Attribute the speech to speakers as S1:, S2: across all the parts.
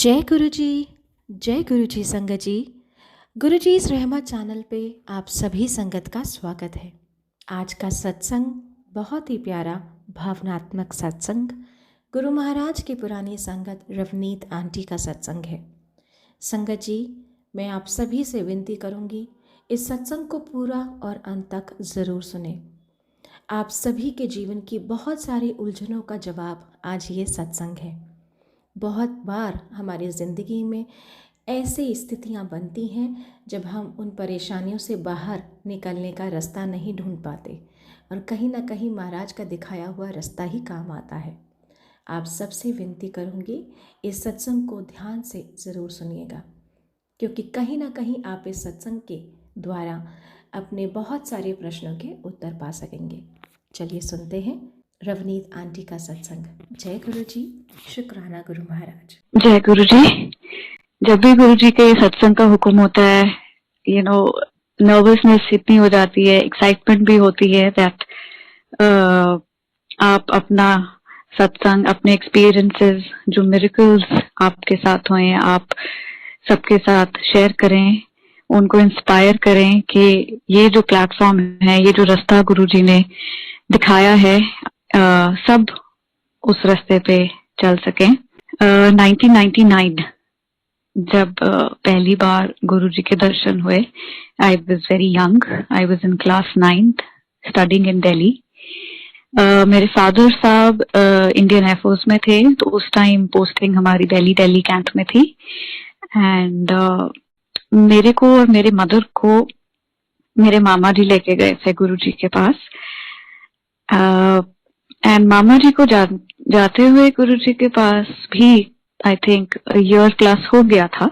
S1: जय गुरु जी संगत जी। गुरु जी इस रहमत चैनल पे आप सभी संगत का स्वागत है। आज का सत्संग बहुत ही प्यारा भावनात्मक सत्संग गुरु महाराज की पुरानी संगत रवनीत आंटी का सत्संग है। संगत जी, मैं आप सभी से विनती करूंगी इस सत्संग को पूरा और अंत तक ज़रूर सुने। आप सभी के जीवन की बहुत सारी उलझनों का जवाब आज ये सत्संग है। बहुत बार हमारी ज़िंदगी में ऐसी स्थितियां बनती हैं जब हम उन परेशानियों से बाहर निकलने का रास्ता नहीं ढूंढ पाते और कहीं ना कहीं महाराज का दिखाया हुआ रास्ता ही काम आता है। आप सबसे विनती करूंगी इस सत्संग को ध्यान से ज़रूर सुनिएगा, क्योंकि कहीं ना कहीं आप इस सत्संग के द्वारा अपने बहुत सारे प्रश्नों के उत्तर पा सकेंगे। चलिए सुनते हैं रवनीत आंटी का सत्संग। जय गुरु जी, शुक्राना गुरु महाराज।
S2: जय गुरु जी। जब भी गुरु जी के सत्संग का हुक्म होता है, नर्वसनेस इतनी हो जाती है, एक्साइटमेंट भी होती है दैट आप अपना सत्संग, अपने एक्सपीरियंसेस, जो मिरेकल्स आपके साथ हुए हैं, आप सबके साथ शेयर करें, उनको इंस्पायर करें कि ये जो प्लेटफॉर्म है, ये जो रास्ता गुरु जी ने दिखाया है, सब उस रास्ते पे चल सकें। 1999 जब पहली बार गुरु जी के दर्शन हुए, आई was very young, I was in class 9th studying in Delhi. मेरे फादर साहब इंडियन एयरफोर्स में थे, तो उस टाइम पोस्टिंग हमारी दिल्ली कैंट में थी। एंड मेरे को और मेरे मदर को मेरे मामा जी लेके गए थे गुरु जी के पास। एंड मामा जी को जाते हुए गुरु जी के पास भी आई थिंक ईयर क्लास हो गया था।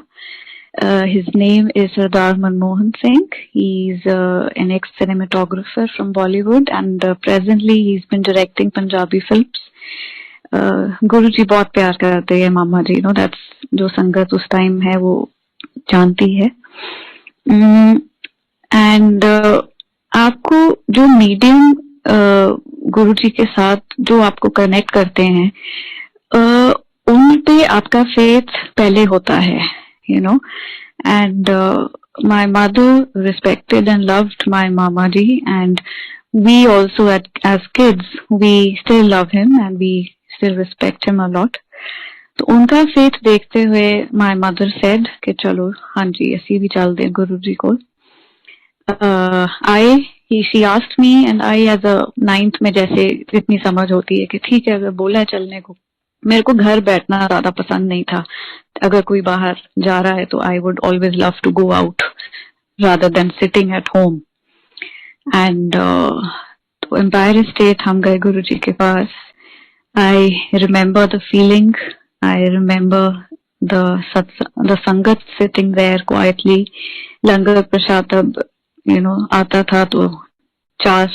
S2: His name is Sardar Manmohan Singh. He's an ex-cinematographer from Bollywood and presently he's been directing Punjabi films. गुरु जी बहुत प्यार करते हैं मामा जी, that's जो संगत उस टाइम है वो जानती है। एंड आपको जो मीडियम गुरु जी के साथ जो आपको कनेक्ट करते हैं, उन पे आपका फेथ पहले होता है, and my mother respected and loved my mama ji, and we also as kids we still love him and we still respect him a lot. तो उनका फेथ देखते हुए my mother said कि चलो हाँ जी ऐसी भी चल दे गुरु जी को। she asked me and I as a 9th में जैसे इतनी समझ होती है कि ठीक है अगर बोला है चलने को। मेरे को घर बैठना ज्यादा पसंद नहीं था। अगर कोई बाहर जा रहा है तो I would always love to go out rather than sitting at home. And तो एम्पायर स्टेट हम गए गुरु जी के पास। I remember the feeling, I remember the sangat sitting there quietly. Langar prasad अब आता था तो 4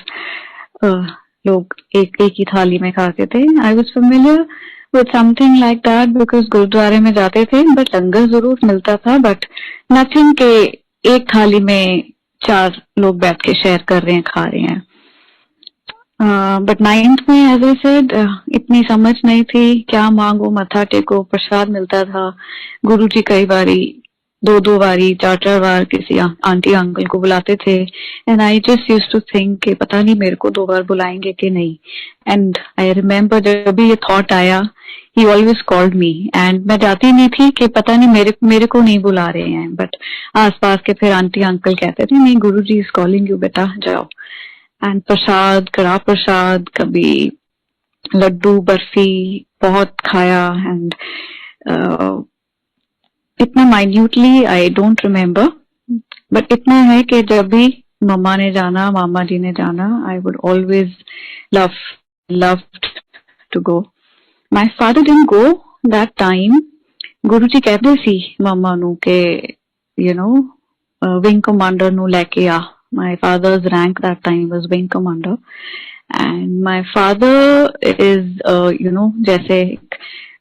S2: लोग एक ही थाली में खाते थे। I was familiar with something like that because गुरुद्वारे में जाते थे, बट लंगर जरूर मिलता था, बट नथिंग के एक थाली में 4 लोग बैठ के शेयर कर रहे हैं, खा रहे हैं। बट 9th में एज आई सेड इतनी समझ नहीं थी, क्या मांगो मत्था टेको, प्रसाद मिलता था। गुरुजी कई बारी 2 बारी 4 बार किसी आंटी अंकल को बुलाते थे, and I just used to think कि पता नहीं मेरे को 2 बार बुलाएंगे कि नहीं। एंड आई रिमेम्बर जब भी ये थॉट आया, ही ऑलवेज कॉल्ड मी, एंड मैं जाती नहीं थी कि पता नहीं मेरे को नहीं बुला रहे हैं, बट आसपास के फिर आंटी अंकल कहते थे नहीं गुरुजी इज कॉलिंग यू, बेटा जाओ। एंड प्रसाद, कड़ा प्रसाद, कभी लड्डू बर्फी बहुत खाया। एंड इतना minutely I don't remember, but इतना है कि जब भी मम्मा ने जाना, मामा जी ने जाना, I would always love to go. My father didn't go that time. Guru ji कहते सी मम्मा नू के विंग कमांडर नू लेके आ। My father's rank that time was wing commander, and my father is जैसे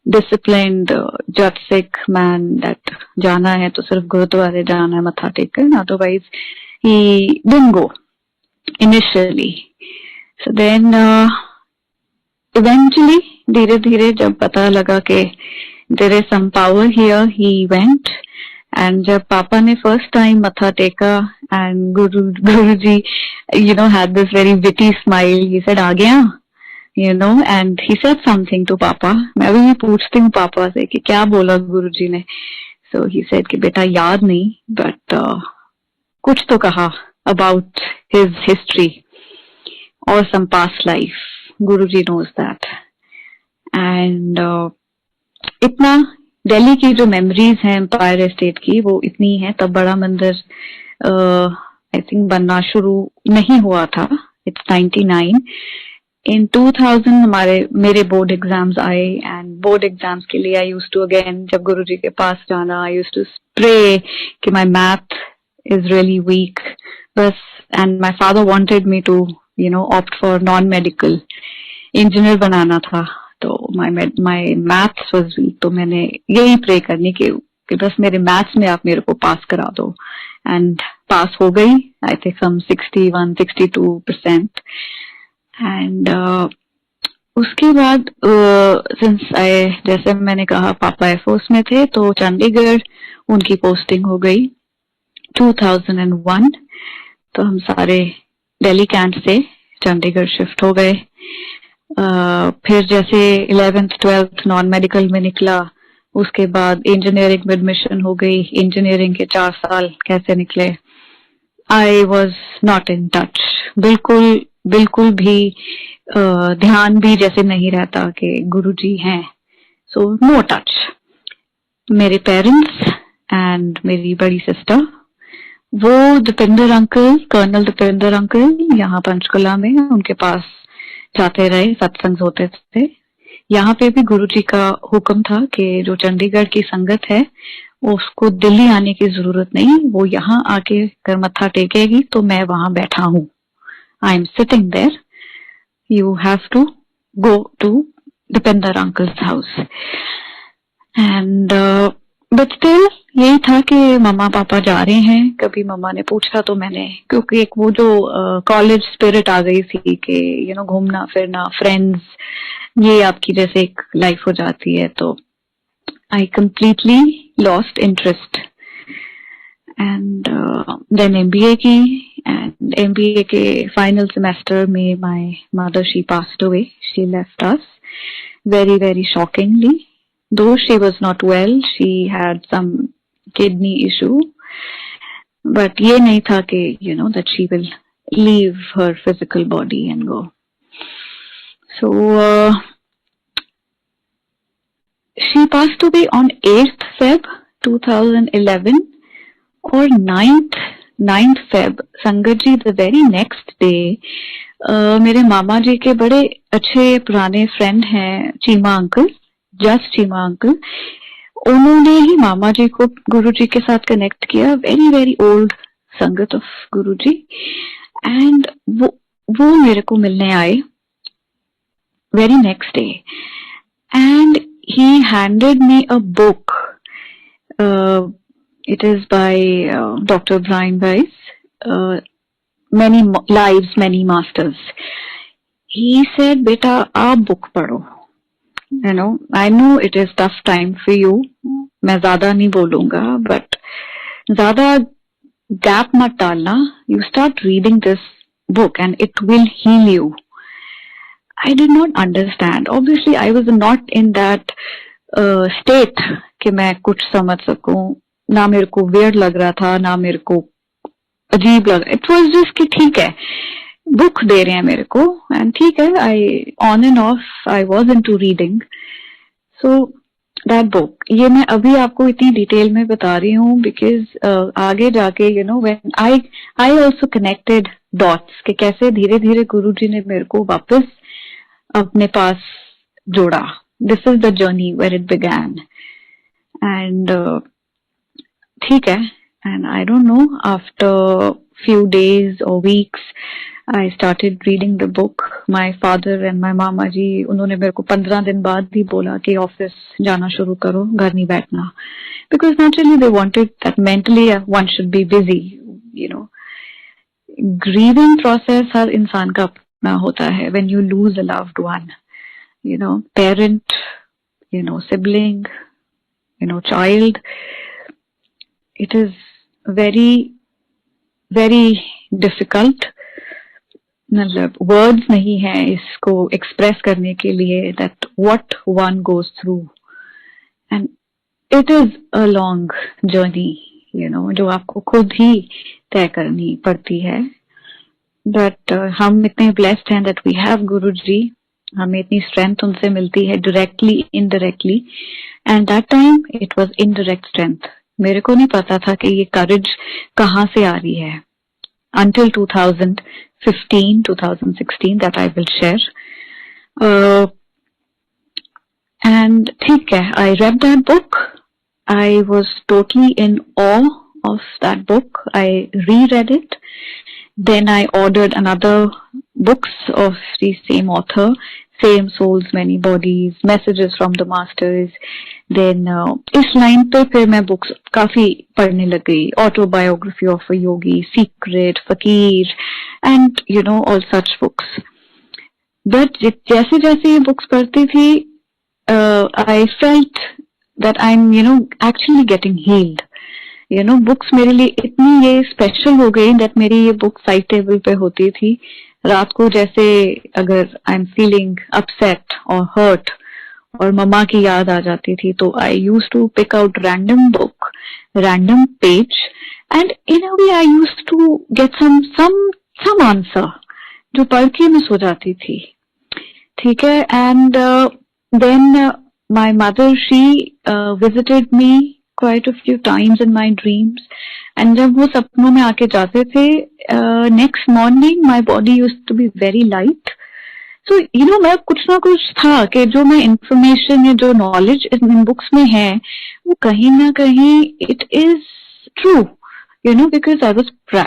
S2: disciplined Jat Sikh man, that जाना है तो सिर्फ गुरुद्वारे जाना है मत्था टेक कर, otherwise he didn't go initially. So then eventually धीरे धीरे जब पता लगा कि there is some power here. He went, and जब पापा ने first time मत्था टेका, and Guruji, had this very witty smile. He said, "आ गया," and he said something to Papa. मैं भी पूछती हूँ पापा से कि क्या बोला गुरुजी ने. So he said कि बेटा याद नहीं, but कुछ तो कहा about his history or some past life. Guruji knows that. And इतना दिल्ली की जो मेमोरीज हैं एम्पायर स्टेट की वो इतनी है. तब बड़ा मंदिर आई थिंक बनना शुरू नहीं हुआ था. इट्स 99. इन 2000 मेरे बोर्ड एग्जाम्स आए, एंड बोर्ड एग्जाम्स के लिए आई यूज्ड टू अगेन जब गुरुजी के पास जाना, आई यूज्ड टू प्रे कि my math is really weak बस. And my father wanted me to opt for non medical, engineer बनाना था. तो माय मैथ्स वाज वीक. तो मैंने यही प्रे करनी कि बस मेरे मैथ्स में आप मेरे को पास करा दो. एंड पास हो गई, आई थिंक सम 61-62%. एंड उसके बाद जैसे मैंने कहा पापा एयरफोर्स में थे, तो चंडीगढ़ उनकी पोस्टिंग हो गई 2001. तो हम सारे दिल्ली कैंट से चंडीगढ़ शिफ्ट हो गए. फिर जैसे 11th 12th नॉन मेडिकल में निकला, उसके बाद इंजीनियरिंग में एडमिशन हो गई. इंजीनियरिंग के 4 साल कैसे निकले, I was not in touch. बिल्कुल भी ध्यान भी जैसे नहीं रहता कि गुरुजी हैं. So no touch. मेरे पेरेंट्स एंड मेरी बड़ी सिस्टर, वो Dipendra uncle, colonel Dipendra uncle यहाँ पंचकुला में, उनके पास जाते रहे, सत्संग होते थे. यहाँ पे भी गुरुजी का हुक्म था कि जो चंडीगढ़ की संगत है उसको दिल्ली आने की जरूरत नहीं, वो यहाँ आके अगर मत्था टेकेगी तो मैं वहां बैठा हूँ. I am sitting there, you have to go to Dipendra uncle's house. And but still यही था कि मम्मा पापा जा रहे हैं. कभी मम्मा ने पूछा तो मैंने, क्योंकि एक वो जो कॉलेज स्पिरिट आ गई थी कि घूमना फिरना, फ्रेंड्स, ये आपकी जैसे एक लाइफ हो जाती है. तो I completely lost interest. And then MBA की, एंड एमबीए के फाइनल सेमेस्टर में my mother, she passed away, she left us very very shockingly. Though she was not well, she had some kidney issue, but ये नहीं था कि that she will leave her physical body and go. So she passed away on 8th Feb 2011 or 9th Feb. संगत जी, the very next day मेरे मामा जी के बड़े अच्छे पुराने फ्रेंड हैं Cheema uncle, just Cheema uncle, उन्होंने ही मामा जी को गुरुजी के साथ कनेक्ट किया. वेरी वेरी ओल्ड संगत ऑफ गुरुजी. एंड वो मेरे को मिलने आए very next day, and he handed me a book. It is by doctor Brian Weiss, Many Lives, Many Masters. He said, "Beta, आप बुक पढ़ो. I know it is tough time for you. मैं ज्यादा नहीं बोलूंगा, but ज्यादा gap मत डालना. You start reading this book and it will heal you." I did not understand. Obviously, I was not in that state कि मैं कुछ समझ सकूं. ना मेरे को weird लग रहा था, ना मेरे को अजीब लग. इट वॉज जस्ट कि ठीक है, बुक दे रहे हैं मेरे को, एंड ठीक है. I on and off I was into reading. So that book, ये मैं अभी आपको इतनी डिटेल में बता रही हूँ बिकॉज आगे जाके when I also connected dots कि कैसे धीरे धीरे गुरुजी ने मेरे को वापस अपने पास जोड़ा. This is the journey where it began. And ठीक है. And I don't know, after few days or weeks, I started reading the book. My father and my mama ji, उन्होंने मेरे को 15 दिन बाद भी बोला कि ऑफिस जाना शुरू करो, घर नहीं बैठना. Because naturally they wanted that mentally one should be busy. Grieving process हर इंसान का अपना होता है. When you lose a loved one, parent, sibling, child, it is very, very difficult. मतलब वर्ड्स नहीं है इसको एक्सप्रेस करने के लिए that what one goes through, and it is a long journey, जो आपको खुद ही तय करनी पड़ती है. बट हम इतने ब्लेस्ड हैं that we have गुरु जी. हमें इतनी स्ट्रेंथ उनसे मिलती है directly indirectly, and that time it was indirect strength. मेरे को नहीं पता था कि ये करेज कहाँ से आ रही है until 2015 2016 that I will share. And ठीक है, I read that book. I was totally in awe of that book. I reread it. Then I ordered another books of the same author, Same Souls, Many Bodies, Messages from the Masters. Then इस line पे फिर मैं books काफी पढ़ने लग गई. Autobiography of a Yogi, Secret, Fakir, and all such books. But जैसे जैसे ये बुक्स पढ़ती थी, I felt that I'm actually getting healed. Books मेरे लिए इतनी ये स्पेशल हो गई that मेरी ये बुक साइड टेबल पे होती थी रात को. जैसे अगर आई एम फीलिंग अपसेट और हर्ट और मम्मा की याद आ जाती थी, तो I use to pick out random book, random page, and in a way I use to get some answer जो पढ़ के मैं सो जाती थी. ठीक है. And then my mother, she visited me quite a few times in my dreams, and जब वो सपनों में आके जाते थे, next morning my body used to be very light. So मैं कुछ ना कुछ था कि जो मैं information या जो knowledge इन books में है वो कहीं ना कहीं it is true, because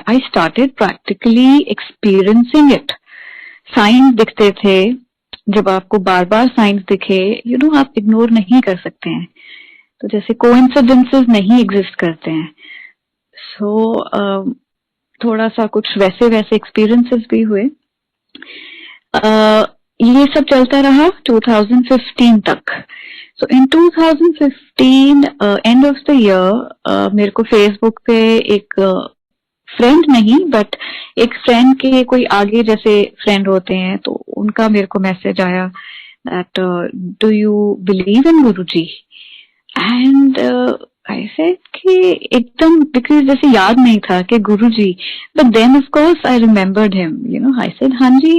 S2: I started practically experiencing it. Signs दिखते थे. जब आपको बार बार साइंस दिखे, आप इग्नोर नहीं कर सकते हैं. तो जैसे कोइंसिडेंसेस नहीं एग्जिस्ट करते हैं. सो थोड़ा सा कुछ वैसे एक्सपीरियंसेस भी हुए. ये सब चलता रहा 2015 तक. सो इन 2015 एंड ऑफ द ईयर मेरे को फेसबुक पे एक फ्रेंड नहीं बट एक फ्रेंड के कोई आगे जैसे फ्रेंड होते हैं, तो उनका मेरे को मैसेज आया that do you believe in Guruji. And I said कि एकदम, बिकॉज जैसे याद नहीं था कि Guruji, but then of course I remembered him. I said हाँ जी,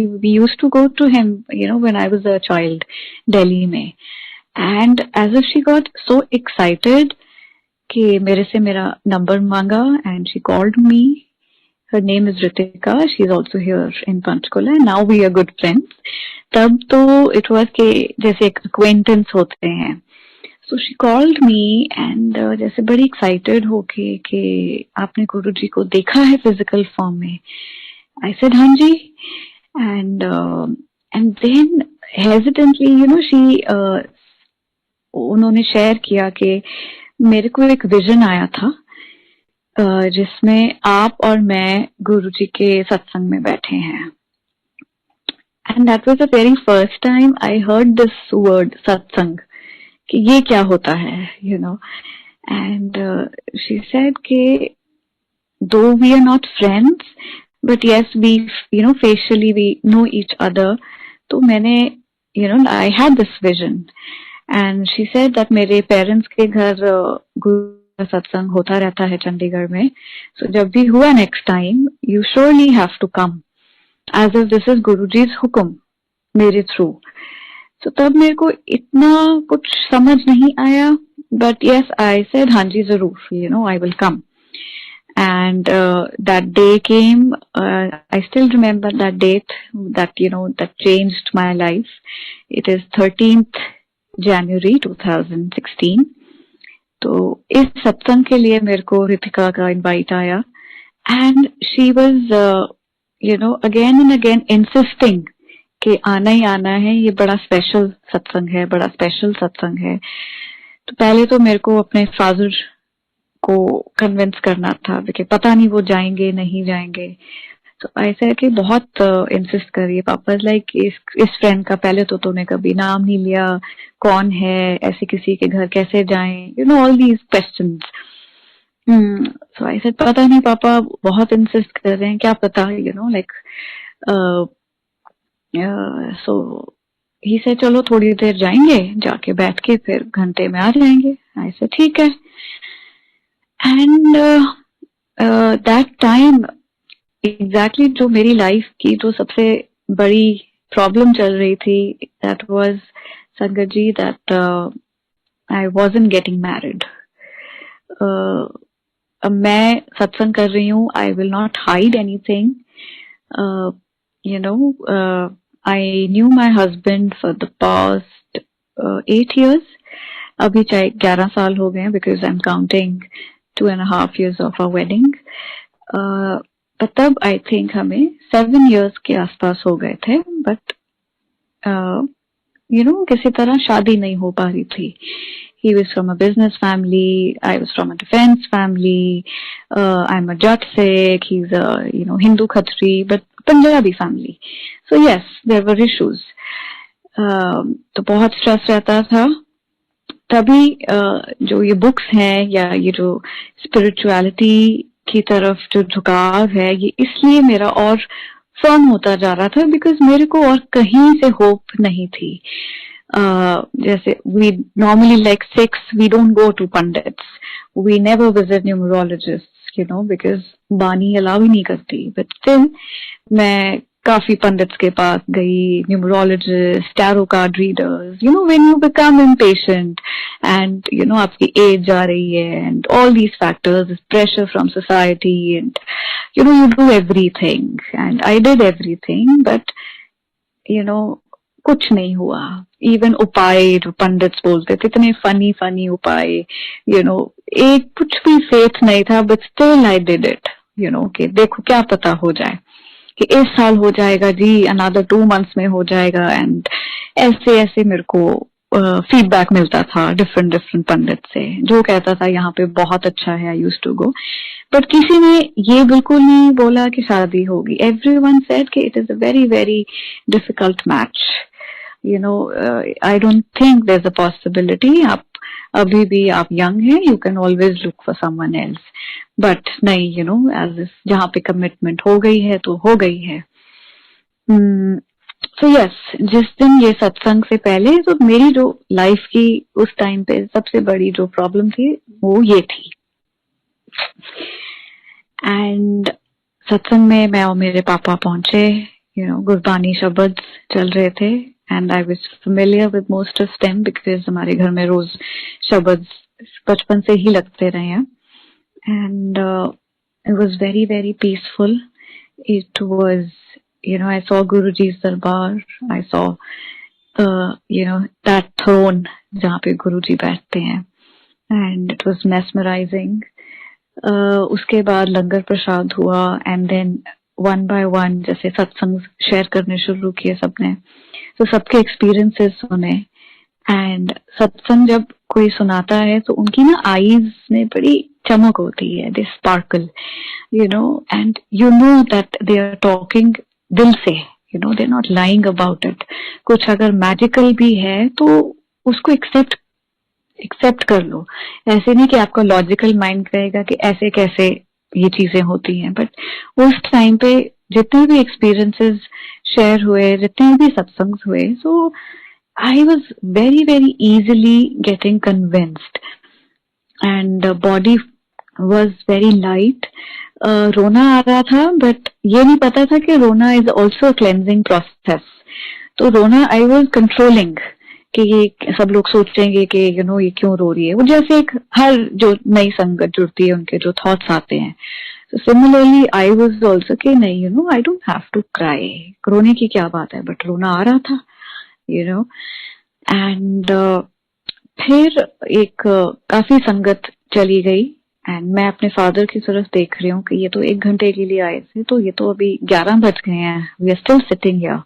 S2: we used to go to him when I was a child Delhi में. And as if she got so excited कि मेरे से मेरा नंबर मांगा, and she called me. Her name is Ritika. She is also here in Panchkula, and now we are good friends. तब तो it was के जैसे एक अक्वेंटेंस होते हैं. So she called me and जैसे बड़ी एक्साइटेड होके कि आपने गुरुजी को देखा है फिजिकल फॉर्म में. आई सेड हाँ जी. एंड देन हेजिटेंटली शी उन्होंने शेयर किया कि मेरे को एक विजन आया था जिसमें आप और मैं गुरुजी के सत्संग में बैठे हैं. And that was the very first time I heard this word सत्संग, कि ये क्या होता है. एंड शी सेड कि though we are not friends but yes we facially we know each other. तो मैंने I had this vision. And she said that मेरे पेरेंट्स के घर गुरु सत्संग होता रहता है चंडीगढ़ में. सो जब भी हुआ next time, you surely have to come, as if this is Guruji's हुक्म मेरे थ्रू. सो तब मेरे को इतना कुछ समझ नहीं आया, बट यस आई सेड हाँ जी जरूर, I will come. And that day came. I still remember that date that changed my life. It is 13th January 2016. तो इस सत्संग के लिए मेरे को रितिका का इनवाइट आया, and she was again and again insisting कि आना ही आना है, ये बड़ा स्पेशल सत्संग है, बड़ा स्पेशल सत्संग है. तो पहले तो मेरे को अपने फादर को कन्विंस करना था कि पता नहीं वो जाएंगे नहीं जाएंगे. तो ऐसे कि बहुत इंसिस्ट करिए। पापा लाइक इस फ्रेंड का पहले तो तूने कभी नाम नहीं लिया, कौन है, ऐसे किसी के घर कैसे जाएं, you know all these questions. So I said पता नहीं पापा, बहुत इंसिस्ट कर रहे हैं, क्या पता, यू नो लाइक। सो ही से चलो थोड़ी देर जाएंगे, जाके बैठ के फिर घंटे में आ जाएंगे। ऐसे ठीक है। एंड दैट टाइम एग्जैक्टली जो मेरी लाइफ की जो सबसे बड़ी प्रॉब्लम चल रही थी, that was sangat ji that I wasn't getting married. अब मैं सत्संग कर रही हूँ, I will not hide anything, you know, I knew my husband for the past 8 years. अभी चाहे 11 साल हो गए, because I'm counting 2.5 years of our wedding. तब I think हमें 7 years के आसपास हो गए थे, but you know किसी तरह शादी नहीं हो पा रही थी। He was from a business family, I was from a defense family, I'm a Jat Sikh, he's a Hindu Khatri, but Punjabi family. So yes, there were issues. तो बहुत स्ट्रेस रहता था। तभी जो ये बुक्स हैं या ये जो स्पिरिचुअलिटी की तरफ जो झुकाव है, ये इसलिए मेरा और फर्म होता जा रहा था, बिकॉज मेरे को और कहीं से होप नहीं थी। जैसे we normally like Sikhs, we don't go to pandits, we never visit numerologists, you know, because बानी अलाउ ही नहीं करती। but still मैं काफी पंडित्स के पास गई, numerologist, tarot card readers, you know, when you become impatient and you know आपकी as जा रही है and all these factors, pressure from society and you know you do everything and I did everything, but you know कुछ नहीं हुआ। Even उपाय जो pandits बोलते थे, इतने फनी उपाय, यू नो एक कुछ भी फेथ नहीं था, but still I did it, you know कि देखो क्या पता हो जाए, कि इस साल हो जाएगा जी, अनदर 2 months में हो जाएगा। एंड ऐसे मेरे को फीडबैक मिलता था डिफरेंट पंडित से, जो कहता था यहाँ पे बहुत अच्छा है, I used to go. But किसी ने ये बिल्कुल नहीं बोला कि शादी होगी। एवरीवन सेड कि it is a very very difficult match, you know, I don't think there's a possibility. आप अभी भी आप young हैं, you can always look for someone else. But नहीं, you know, as if जहाँ पे commitment हो गई है तो हो गई है। So yes, जिस दिन ये सत्संग से पहले तो मेरी जो लाइफ की उस टाइम पे सबसे बड़ी जो प्रॉब्लम थी वो ये थी। एंड सत्संग में मैं और मेरे पापा पहुंचे, you know, गुरबानी शब्द चल रहे थे। And I was familiar with most of them because हमारे घर में रोज शब्द बचपन से ही लगते रहे हैं। And it was very very peaceful. It was, you know, I saw Guruji's darbar. I saw you know that throne जहाँ पे गुरुजी बैठते हैं, and it was mesmerizing. उसके बाद लंगर प्रसाद हुआ, and then one by one जैसे सत्संग शेयर करने शुरू किए सबने, तो सबके एक्सपीरियंसेस सुने। एंड सत्संग जब कोई सुनाता है तो उनकी ना आईज में बड़ी चमक होती है, they sparkle, you know, and you know that they are talking दिल से, you know, they are not lying about it. कुछ अगर मैजिकल भी है तो उसको एक्सेप्ट कर लो। ऐसे नहीं कि आपका लॉजिकल माइंड कहेगा कि ऐसे कैसे ये चीजें होती हैं, बट उस टाइम पे जितने भी एक्सपीरियंसेस शेयर हुए, जितने भी सत्संग हुए, so I was very very easily getting convinced and body was very light. रोना आ रहा था, बट ये नहीं पता था कि रोना इज ऑल्सो क्लेंजिंग प्रोसेस। तो रोना आई वॉज कंट्रोलिंग कि ये सब लोग सोचेंगे कि यू नो ये क्यों रो रही है। वो जैसे एक हर जो नई संगत जुड़ती है उनके जो थॉट्स आते हैं, so similarly I was also कि नहीं, you know, I don't have to cry, रोने की क्या बात है, बट रोना आ रहा था, you know। and फिर एक काफी संगत चली गई, एंड मैं अपने फादर की तरफ देख रही हूँ कि ये तो 1 घंटे के लिए आए थे, तो ये तो अभी 11 बज गए हैं, we are still sitting here,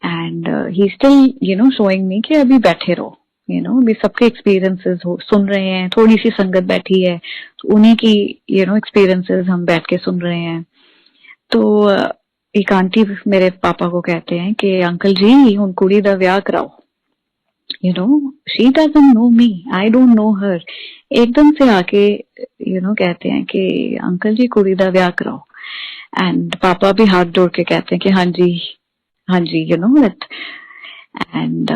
S2: and he still you know showing me कि अभी बैठे रहो, यू नो, अभी सबके एक्सपीरियंसेस सुन रहे हैं। थोड़ी सी संगत बैठी है तो उन्हीं की यू नो एक्सपीरियंसेस हम बैठ के सुन रहे हैं। तो एक आंटी मेरे पापा को कहते हैं कि अंकल जी हुन कुड़ी दा ब्याह कराओ, you know she doesn't know me, I don't know her. एकदम से आके कहते हैं कि अंकल जी कुड़ी दा ब्याह कराओ। एंड पापा भी हाथ जोड़ के कहते हैं कि हाँ जी हाँ जी, that. And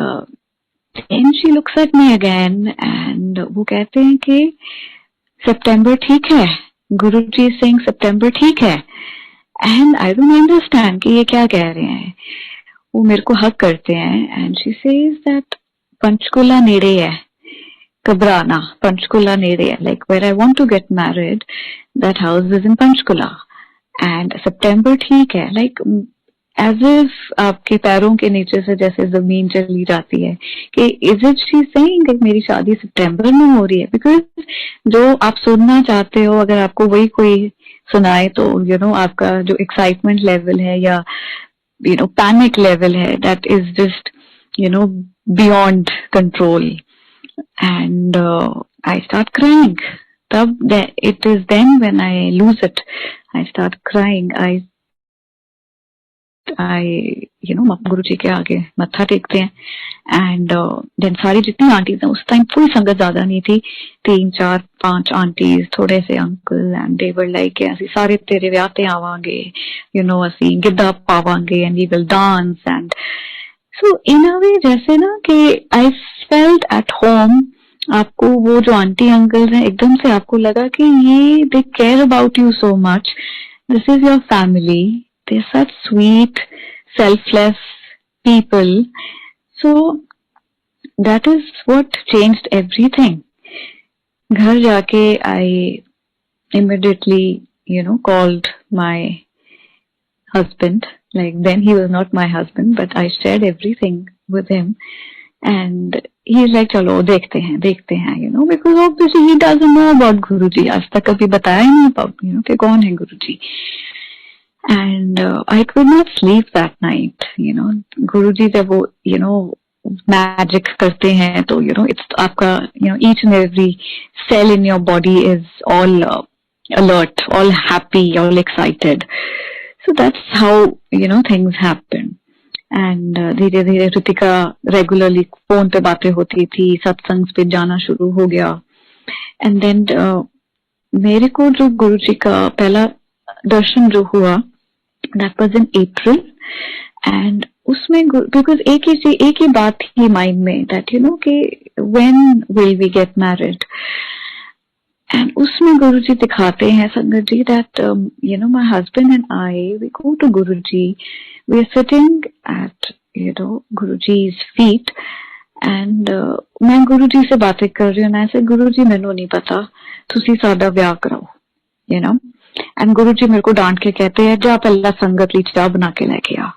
S2: then she looks at me again and वो कहते हैं कि सितंबर ठीक है, गुरुजी सिंह सितंबर ठीक है। एंड आई डोंट अंडरस्टैंड कि ये क्या कह रहे हैं। वो मेरे को हक करते हैं and she says that Panchkula नेड़े है, घबराना, पंचकुला नेड़े है, like where I want to get married that house is in Panchkula and सितंबर ठीक है। लाइक एज इफ आपके पैरों के नीचे से जैसे जमीन चली जाती है कि इज इट शी सेइंग मेरी शादी सितंबर में हो रही है। बिकॉज जो आप सुनना चाहते हो अगर आपको वही कोई सुनाए तो आपका जो एक्साइटमेंट लेवल है या पैनिक लेवल है, that is just beyond control. And I start crying. तब it is then when I lose it, I start crying. Guru ji के आगे मत्था टेकते हैं एंड देन सारी जितनी आंटीज हैं, उस टाइम कोई संगत ज्यादा नहीं थी, 3 4 5 आंटीज, थोड़े से uncle and they were like ਅਸੀਂ ਸਾਰੇ ਤੇਰੇ ਵਿਆਹ ਤੇ ਆਵਾਂਗੇ, ਅਸੀਂ ਗਿੱਧਾ ਪਾਵਾਂगे and we will dance. And so in a way जैसे ना कि आई फेल्ट एट होम। आपको वो जो आंटी अंकल हैं एकदम से आपको लगा कि ये they care about you so much, this is your family, they're such sweet, selfless people. So that is what changed everything. घर जाके I immediately called my husband. Like then he was not my husband, but I shared everything with him and he's like चलो देखते हैं because obviously he doesn't know about Guruji, आज तक कभी बताया नहीं about कि कौन है Guruji। And I could not sleep that night. Guruji जब वो magic करते हैं तो it's आपका each and every cell in your body is all alert, all happy, all excited. So that's how things happen. And धीरे धीरे Ritika regularly phone पे बातें होती थी, सत्संग पे जाना शुरू हो गया। एंड देन मेरे को जो गुरुजी का पहला दर्शन जो हुआ that was in April and उसमें because एक ही बात थी माइंड में that कि when will we get married and उसमें गुरुजी दिखाते हैं संगत जी that my husband and I we go to Guruji, we are sitting at Guruji's feet and मैं गुरुजी से बातें कर रही हूँ ना, ऐसे गुरुजी मैनू नहीं पता तुसी साडा ब्याह कराओ एंड गुरु जी मेरे को डांट के कहते हैं जा पहला संगत ली चाह बना के लेके आ।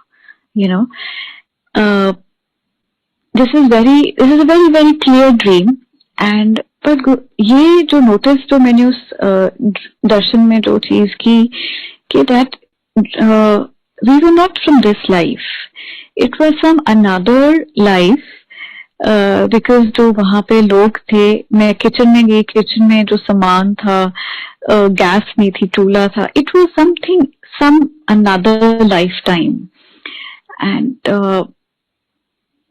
S2: This is a very very clear dream. And पर ये जो नोटिस जो मैंने उस दर्शन में जो चीज की कि that we were not from this life, it was from another life. Because जो वहां पे लोग थे, मैं किचन में गई, किचन में जो सामान था, गैस नहीं थी, चूल्हा था, it was something some another lifetime. And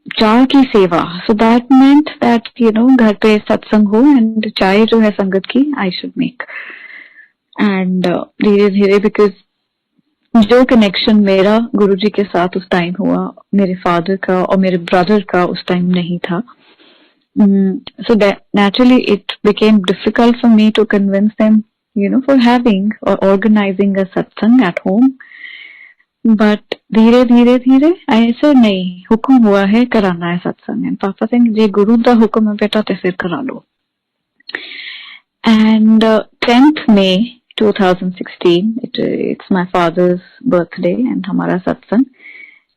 S2: चाय की सेवा, सो दैट मेंट दैट घर पे सत्संग हो एंड चाय जो है संगत की आई शुड मेक। एंड धीरे धीरे बिकॉज जो कनेक्शन मेरा गुरुजी के साथ उस टाइम हुआ, मेरे फादर का और मेरे ब्रदर का उस टाइम नहीं था, so that naturally it became difficult for me to convince them for having or organizing a satsang at home. But धीरे धीरे धीरे ऐसे नहीं, हुक्म हुआ है कराना है सत्संग एंड पापा सिंह जी गुरु दा हुक्म है बेटा ते फिर करा लो। And 10th May 2016 it's my father's birthday and हमारा सत्संग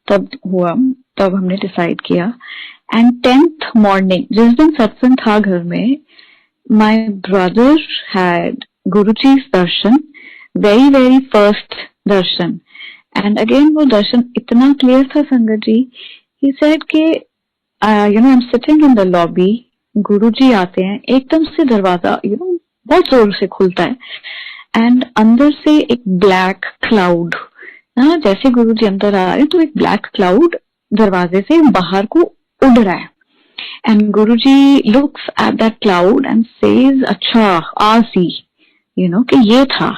S2: तब हुआ, तब हमने डिसाइड किया। एंड 10th मॉर्निंग जिस दिन सत्संग था घर में, my brother had Guruji's Darshan, very very first Darshan. And again वो दर्शन इतना क्लियर था संगत जी, ही सेड कि I am sitting in the lobby, Guruji आते हैं, एकदम से दरवाजा बहुत जोर से खुलता है एंड अंदर से एक ब्लैक क्लाउड हाँ, जैसे गुरुजी अंदर आ रहे तो एक ब्लैक क्लाउड दरवाजे से बाहर को उड़ रहा है, and Guruji looks at that cloud and says, अच्छा आ सी, कि ये था.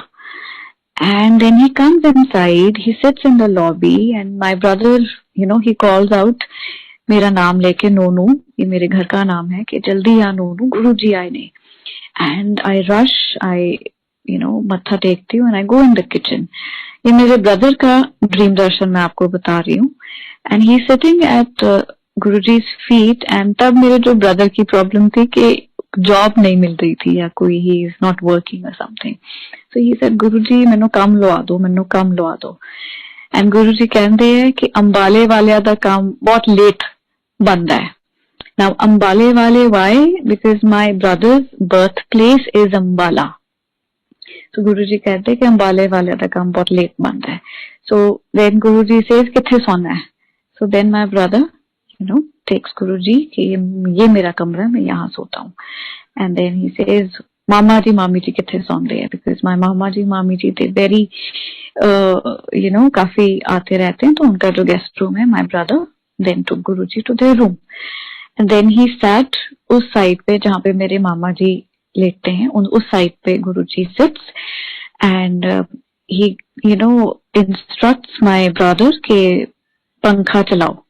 S2: And then he comes inside, he sits in the lobby, and my brother, he calls out मेरा नाम लेके, नोनू, ये मेरे घर का नाम है, कि जल्दी आ नोनू, गुरुजी आए नहीं. And I rush, मत्था टेकती हूँ, and I go in the kitchen. ये मेरे ब्रदर का ड्रीम दर्शन मैं आपको बता रही हूँ. And he is sitting at Guruji's feet, and तब मेरे जो ब्रदर की प्रॉब्लम थी कि जॉब नहीं मिल रही थी या कोई, he is not working or something. So he said, गुरुजी मैनू काम लवा दो, मैनू काम लवा दो. एंड गुरुजी कहते हैं कि अंबाले वाले दा काम बहुत लेट बनता है. नाउ अंबाले वाले, why? Because my brothers birth place is Ambala. तो गुरुजी कहते हैं कि अंबाले वाले दा काम बहुत लेट बनता है. सो देन गुरुजी सेज किथे सोना है. So then my brother takes Guruji कि ये मेरा कमरा है, मैं यहाँ सोता हूँ. एंड देन ही सेज, मामा जी मामी जी किथे सौंदे हैं, बिकॉज माय मामा जी मामी जी थे वेरी काफी आते रहते हैं, तो उनका जो गेस्ट रूम है, my brother then to Guruji to their room. And then he sat उस साइड पे जहाँ पे मेरे मामा जी लेटते हैं, उस साइड पे Guruji sits, and he instructs my brother के पंखा चलाओ.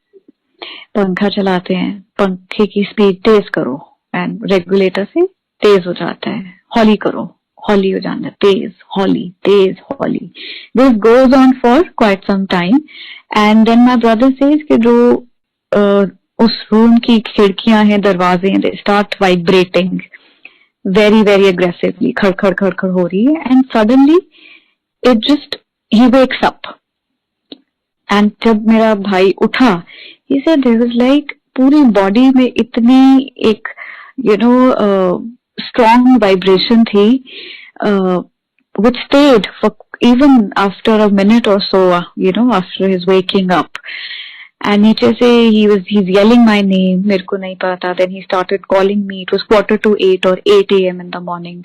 S2: पंखा चलाते हैं, पंखे की स्पीड तेज करो, एंड रेगुलेटर से तेज हो जाता है. हॉली करो, हॉली हो जाता है, तेज हॉली, तेज हॉली. This goes on for quite some time, and then my brother says कि जो उस रूम की खिड़कियां हैं, दरवाजे हैं, they start vibrating very very aggressively, खड़खड़ खड़खड़ हो रही है. And suddenly it just, he wakes up. And जब मेरा भाई उठा, he said there was like पूरी बॉडी में इतनी एक strong vibration थी, which stayed for even after a minute or so, after his waking up. And नीचे से he's yelling my name, मेरे को नहीं पता. Then he started calling me. It was 7:45 or 8 a.m. in the morning,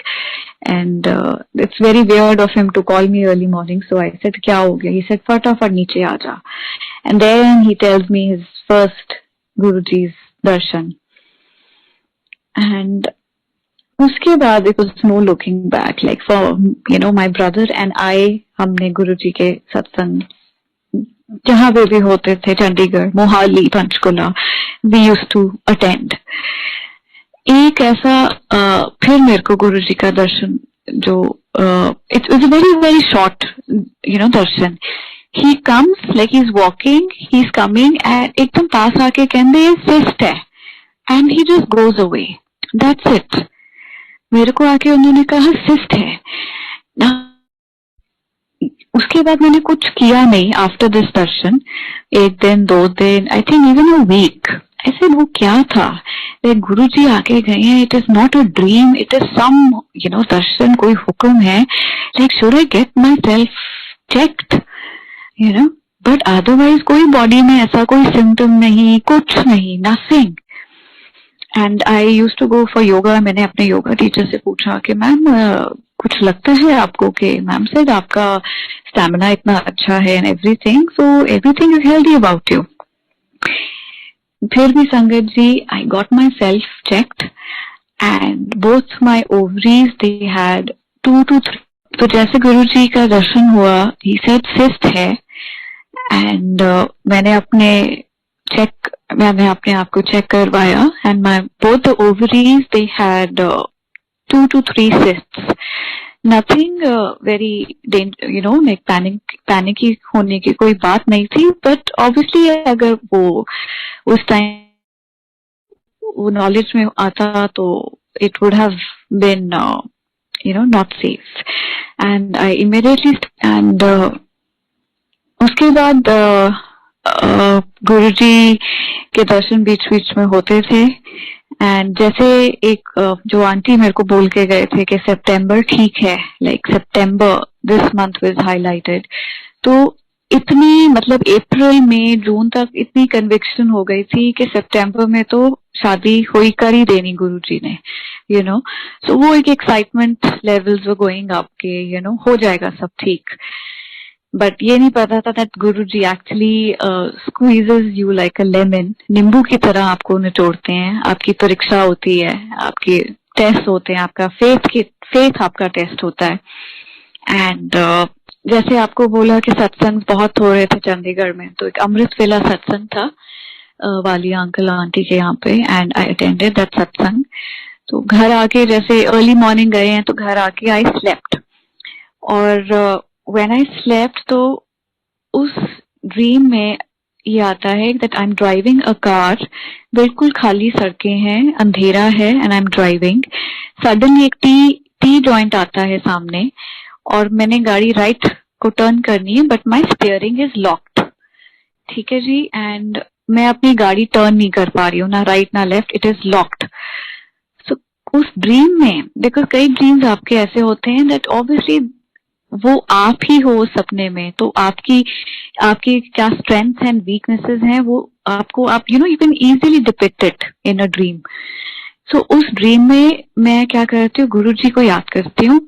S2: and it's very weird of him to call me early morning. So I said, क्या हो गया? He said, फटाफट नीचे आ जा. And then he tells me his first Guruji's darshan. And उसके बाद it was no looking back. Like for my brother and I, हमने गुरुजी के सत्संग जहाँ पे भी होते थे, Chandigarh, Mohali, Panchkula, we used to attend. एक ऐसा फिर मेरे को गुरुजी का दर्शन जो it was a very very short Darshan. He comes like he's walking, he's coming, and एकदम पास आके कहते हैं सिस्ट है, and he just goes away. That's it. मेरे को आके उन्होंने कहा सिस्ट है. उसके बाद मैंने कुछ किया नहीं आफ्टर दिस दर्शन. एक दिन, 2 दिन, I think even a week. ऐसे वो क्या था, गुरुजी आके गए हैं, it is not a dream, it is some darshan, कोई हुक्म है. Like should I get myself checked, but otherwise कोई बॉडी में ऐसा कोई सिम्टम नहीं, कुछ नहीं, nothing. And I used to go for yoga. मैंने अपने योगा टीचर से पूछा कि मैम कुछ लगता है आपको? कि मैम सेड आपका स्टैमिना इतना अच्छा है and everything, so everything is healthy about you. फिर भी sangat ji, I got myself checked and both my ovaries they had 2 to 3. तो जैसे गुरुजी का दर्शन हुआ, ही सेड सिस्ट है, एंड मैंने अपने आप को चेक करवाया, and my both the ovaries they had 2 to 3 cysts. Nothing very like panicky होने की कोई बात नहीं थी, बट ऑब्वियसली अगर वो उस टाइम वो नॉलेज में आता तो it would have been not safe. And I immediately, and उसके बाद गुरुजी के दर्शन बीच बीच में होते थे. एंड जैसे एक जो आंटी मेरे को बोल के गए थे कि सितंबर ठीक है, like September this month was highlighted. तो इतनी मतलब अप्रैल मई जून तक इतनी कन्विक्शन हो गई थी कि सितंबर में तो शादी हुई कर ही देनी गुरुजी ने, सो वो एक excitement levels were going up के हो जाएगा सब ठीक. बट ये नहीं पता था that Guruji actually squeezes you like a lemon, नींबू की तरह आपको निचोड़ते हैं। आपकी परीक्षा होती है, आपके टेस्ट होते हैं, आपका फेथ आपका टेस्ट होता है। एंड जैसे आपको बोला कि सत्संग बहुत हो रहे थे चंडीगढ़ में, तो एक अमृत वेला सत्संग था वालिया अंकल आंटी के यहाँ पे, एंड आई अटेंडेड दैट सत्संग। तो घर आके जैसे अर्ली मॉर्निंग गए हैं, तो घर आके आई स्लेप्ट, और व्हेन आई स्लेप्ट तो उस ड्रीम में ये आता है that I am driving a car, बिल्कुल खाली सड़कें हैं, अंधेरा है, and I am driving. Suddenly एक टी जॉइंट आता है सामने, और मैंने गाड़ी राइट को टर्न करनी है, but my steering is locked. ठीक है जी, एंड मैं अपनी गाड़ी टर्न नहीं कर पा रही हूँ, ना राइट ना लेफ्ट, इट इज लॉक्ड। सो उस ड्रीम में, बिकॉज कई ड्रीम्स आपके ऐसे होते हैं दैट ऑब्वियसली वो आप ही हो उस सपने में, तो आपकी क्या स्ट्रेंथ्स एंड वीकनेसेस हैं वो आपको, आप you can easily depict it in a dream. So उस ड्रीम में मैं क्या करती हूँ, गुरु जी को याद करती हूँ,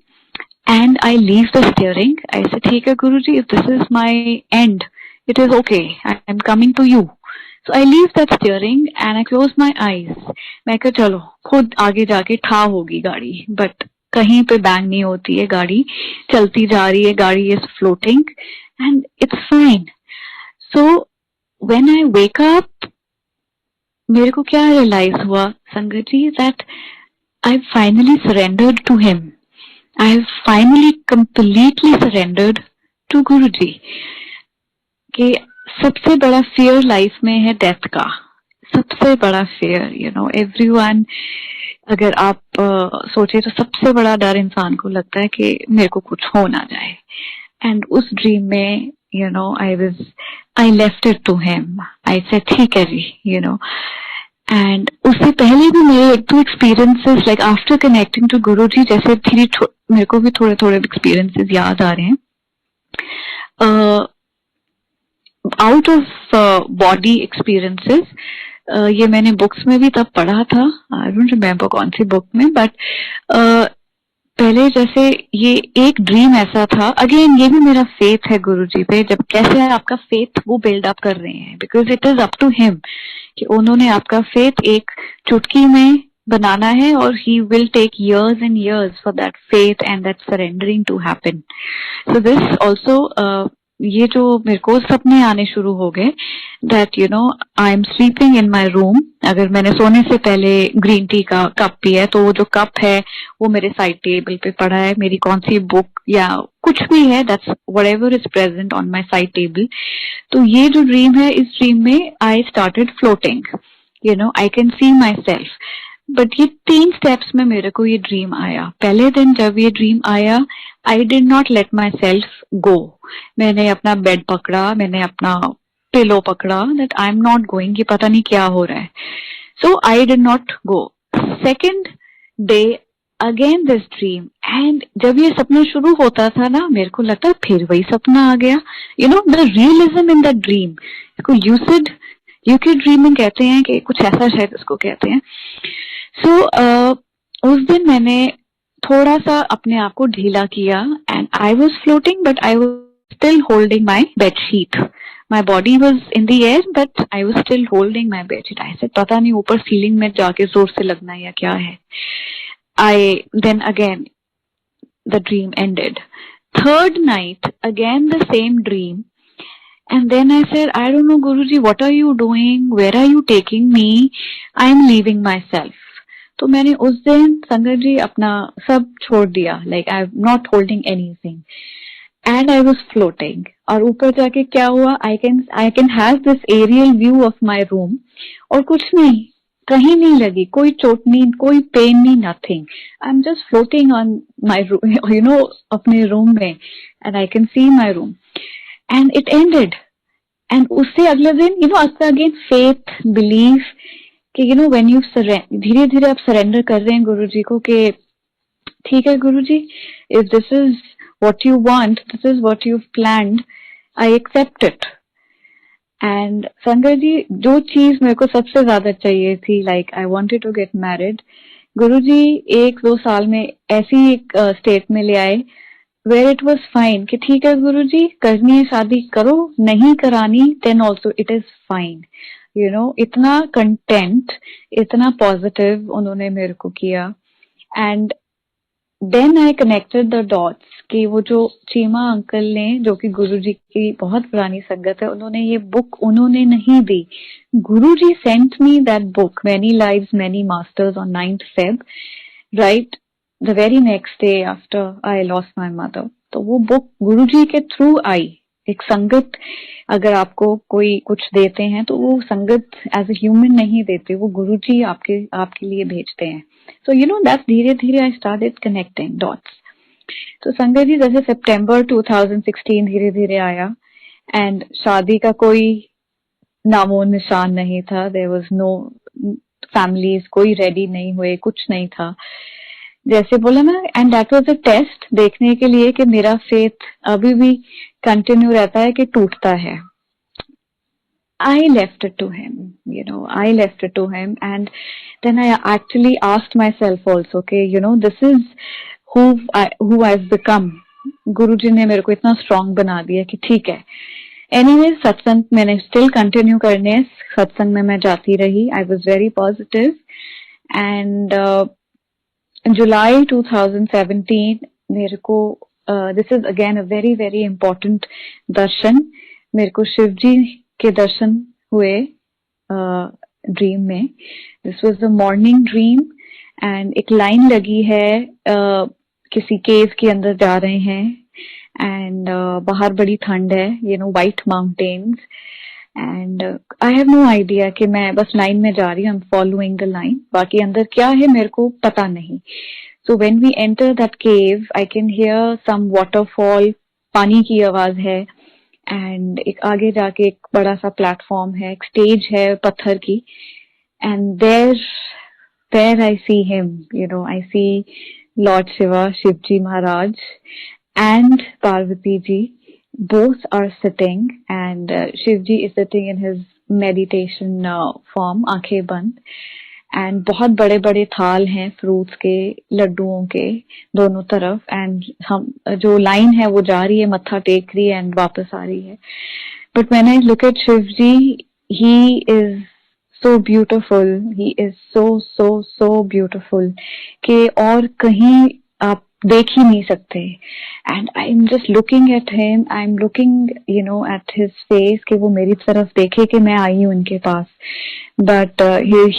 S2: and I leave the steering. ऐसे ठीक है Guru ji, if this is my end, it is okay, I am coming to you. So I leave that steering and I close my eyes. मैं कहा चलो खुद आगे जाके ठा होगी गाड़ी, बट कहीं पे बैंग नहीं होती है, गाड़ी चलती जा रही है, गाड़ी is floating and it's fine. So when I wake up, मेरे को क्या रियलाइज हुआ संगत जी, that I finally surrendered to him. I have finally completely surrendered to Guruji. कि सबसे बड़ा फियर लाइफ में है डेथ का, सबसे बड़ा फियर, एवरीवन, अगर आप सोचे तो सबसे बड़ा डर इंसान को लगता है कि मेरे को कुछ हो ना जाए। एंड उस ड्रीम में I left it to him, I said ठीक है जी, एंड उससे पहले भी मेरे एक दो experiences, like after connecting to Guru ji, जैसे मेरे को भी थोड़े थोड़े एक्सपीरियंसेस याद आ रहे हैं। आउट ऑफ बॉडी एक्सपीरियंसेस, ये मैंने बुक्स में भी तब पढ़ा था, आई डोंट रिमेम्बर कौन सी बुक में, बट पहले जैसे ये एक ड्रीम ऐसा था, अगेन ये भी मेरा फेथ है गुरुजी पे, जब कैसे आपका फेथ वो बिल्ड अप कर रहे हैं, because it is up to him कि उन्होंने आपका फेथ एक चुटकी में बनाना है, और he will take years and years for that faith and that surrendering to happen. So this also ये जो मेरे को सपने आने शुरू हो गए that I am sleeping in my room, अगर मैंने सोने से पहले ग्रीन टी का कप पिया है तो वो जो कप है वो मेरे साइड टेबल पे पड़ा है, मेरी कौन सी बुक या कुछ भी है, that's whatever is present on my side table. तो ये जो ड्रीम है, इस ड्रीम में I started floating, I can see my self. But ये 3 स्टेप्स में मेरे को ये ड्रीम आया। पहले दिन जब ये ड्रीम आया, I did not let myself go, मैंने अपना बेड पकड़ा, मैंने अपना पिलो पकड़ा, that I am not going, ये पता नहीं क्या हो रहा है। So I did not go. Second day again this dream, and जब ये सपना शुरू होता था ना, मेरे को लगता फिर वही सपना आ गया, the realism in the dream, इसको यूके ड्रीमिंग कहते हैं कि कुछ ऐसा शायद उसको कहते हैं। सो उस दिन मैंने थोड़ा सा अपने आप को ढीला किया, and I was floating but I was still holding my bedsheet, my body was in the air but I was still holding my bedsheet. ऐसे पता नहीं ऊपर सीलिंग में जाके जोर से लगना या क्या है। Then again the dream ended. Third night again the same dream, and then I said, I don't know Guruji, what are you doing, where are you taking me, I am leaving myself. तो मैंने उस दिन संगत जी अपना सब छोड़ दिया, like I am not holding anything and I was floating. और ऊपर जाके क्या हुआ, I can have this aerial view of my room, और कुछ नहीं, कहीं नहीं लगी, कोई चोट नहीं, कोई पेन नहीं, nothing, I am just floating on my room, अपने रूम में, and I can see my room, and it ended. And उससे अगले दिन आपका अगेन फेथ, बिलीफ कि व्हेन यू धीरे धीरे आप सरेंडर कर रहे हैं गुरुजी को कि ठीक है Guruji, if this is what you want, this is what you planned, I accept it. And sangat ji, जो चीज मेरे को सबसे ज्यादा चाहिए थी, like I wanted to get married, Guruji 1-2 साल में ऐसी एक स्टेट में ले आए where it was fine कि ठीक है गुरुजी, करनी है शादी करो, नहीं करानी then also it is fine. You know, इतना content, इतना positive उन्होंने मेरे को किया. And then I connected the dots कि वो जो चीमा अंकल ने, जो कि गुरुजी की बहुत पुरानी संगत है, उन्होंने ये बुक उन्होंने नहीं दी. गुरुजी sent me that book, Many Lives, Many Masters, on 9th Feb, right the very next day after I lost my mother. तो वो बुक गुरुजी के थ्रू आई. एक संगत अगर आपको कोई कुछ देते हैं तो वो संगत एज ए ह्यूमन नहीं देते, वो गुरुजी आपके लिए भेजते हैं. So you know, that's धीरे धीरे I started connecting dots. तो संगत जी जैसे सितंबर 2016 धीरे धीरे आया एंड शादी का कोई नामो निशान नहीं था. There was no families, कोई रेडी नहीं हुए, कुछ नहीं था. जैसे बोला ना, and that was a test देखने के लिए कि मेरा फेथ अभी भी कंटिन्यू रहता है कि टूटता है. I left it to him, you know, I left it to him, and then I actually asked myself also, okay, you know, this is who I've become. गुरुजी ने मेरे को इतना स्ट्रांग बना दिया कि ठीक है. एनीवे, सत्संग मैंने स्टिल कंटिन्यू करने, सत्संग में मैं जाती रही. I was very positive. And जुलाई 2017 मेरे को this is again a very very important darshan. मेरे को शिव जी के दर्शन हुए ड्रीम में. This was the morning dream and एक लाइन लगी है, किसी केव के अंदर जा रहे हैं एंड बाहर बड़ी ठंड है, you know, white mountains, and I have no idea कि मैं बस लाइन में जा रही हूँ. I am following the line. बाकी अंदर क्या है मेरे को पता नहीं. So when we enter that cave I can hear some waterfall, पानी की आवाज है. एंड एक आगे जाके एक बड़ा सा प्लेटफॉर्म है, एक स्टेज है पत्थर की. And there I see him, you know, I see lord Shiva, Shiv ji Maharaj and Parvati ji, both are sitting, and Shiv ji is sitting in his meditation form, आंखें बंद, and बहुत बड़े बड़े थाल हैं फ्रूट्स के, लड्डुओं के दोनों तरफ. एंड हम जो लाइन है वो जा रही है, मत्था टेक रही है एंड वापस आ रही है. But when I look at Shiv ji, he is so beautiful, he is so beautiful कि और कहीं आप देख ही नहीं सकते. And I am just looking at him, I am looking, you know, at his face कि वो मेरी तरफ देखे कि मैं आई हूँ उनके पास. But